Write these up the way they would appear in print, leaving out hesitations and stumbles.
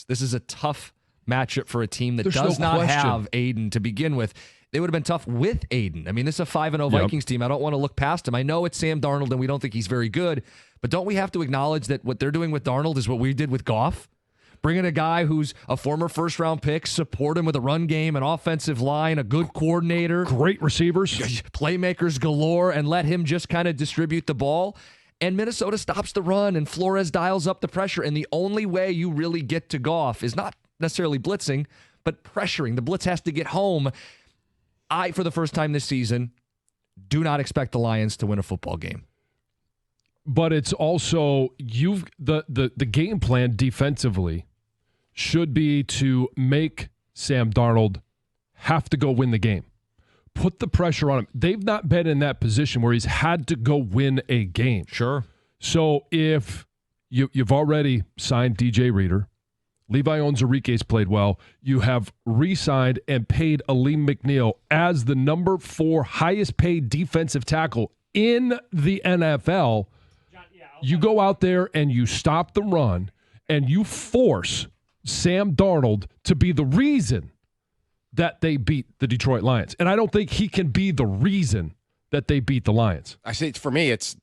Vikings. This is a tough matchup for a team that There's does no not question. have Aiden to begin with. They would have been tough with Aiden. I mean, this is a 5-0 Vikings team. I don't want to look past him. I know it's Sam Darnold, and we don't think he's very good, but don't we have to acknowledge that what they're doing with Darnold is what we did with Goff? Bringing a guy who's a former first-round pick, support him with a run game, an offensive line, a good coordinator. Great receivers. Playmakers galore, and let him just kind of distribute the ball. And Minnesota stops the run, and Flores dials up the pressure. And the only way you really get to Goff is not necessarily blitzing, but pressuring. The blitz has to get home. I, for the first time this season, do not expect the Lions to win a football game. But it's also the game plan defensively should be to make Sam Darnold have to go win the game. Put the pressure on him. They've not been in that position where he's had to go win a game. Sure. So if you've already signed DJ Reader, Levi Onwuzurike's played well, you have re-signed and paid Aleem McNeil as the number 4 highest paid defensive tackle in the NFL, you go out there and you stop the run and you force Sam Darnold to be the reason that they beat the Detroit Lions. And I don't think he can be the reason that they beat the Lions. I say for me, it's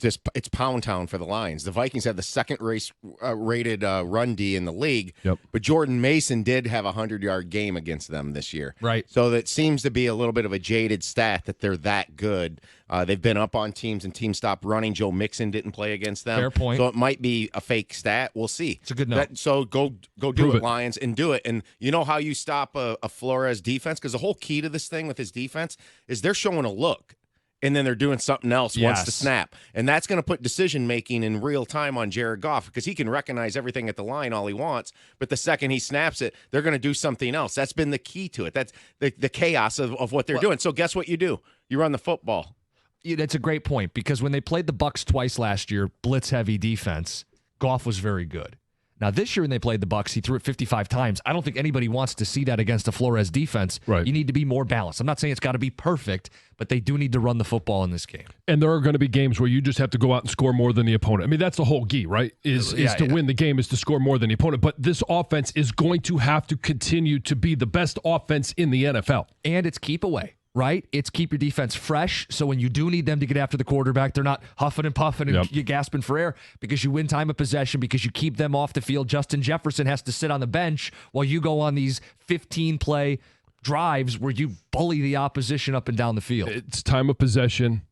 pound town for the Lions. The Vikings have the second rated run D in the league, but Jordan Mason did have a 100-yard game against them this year. Right. So that seems to be a little bit of a jaded stat that they're that good. They've been up on teams and teams stopped running. Joe Mixon didn't play against them. Fair point. So it might be a fake stat. We'll see. It's a good note. So go do it, Lions, and do it. And you know how you stop a Flores defense? Because the whole key to this thing with his defense is they're showing a look. And then they're doing something else once the snap. And that's going to put decision-making in real time on Jared Goff because he can recognize everything at the line all he wants, but the second he snaps it, they're going to do something else. That's been the key to it. That's the chaos of what they're doing. So guess what you do? You run the football. Yeah, that's a great point because when they played the Bucs twice last year, blitz-heavy defense, Goff was very good. Now, this year when they played the Bucs, he threw it 55 times. I don't think anybody wants to see that against a Flores defense. Right. You need to be more balanced. I'm not saying it's got to be perfect, but they do need to run the football in this game. And there are going to be games where you just have to go out and score more than the opponent. I mean, that's the whole key, right? Is to win the game is to score more than the opponent. But this offense is going to have to continue to be the best offense in the NFL. And it's keep away. Right? It's keep your defense fresh. So when you do need them to get after the quarterback, they're not huffing and puffing and you gasping for air because you win time of possession, because you keep them off the field. Justin Jefferson has to sit on the bench while you go on these 15-play drives where you bully the opposition up and down the field. It's time of possession.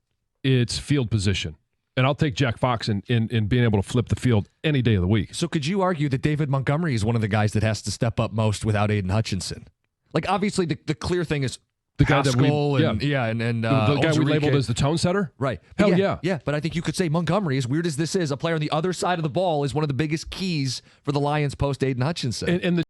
It's field position. And I'll take Jack Fox in being able to flip the field any day of the week. So could you argue that David Montgomery is one of the guys that has to step up most without Aiden Hutchinson? Like, obviously, the clear thing is the guy that we, and the guy we labeled as the tone setter, right? Hell yeah. But I think you could say Montgomery, as weird as this is, a player on the other side of the ball is one of the biggest keys for the Lions post Aiden Hutchinson. And the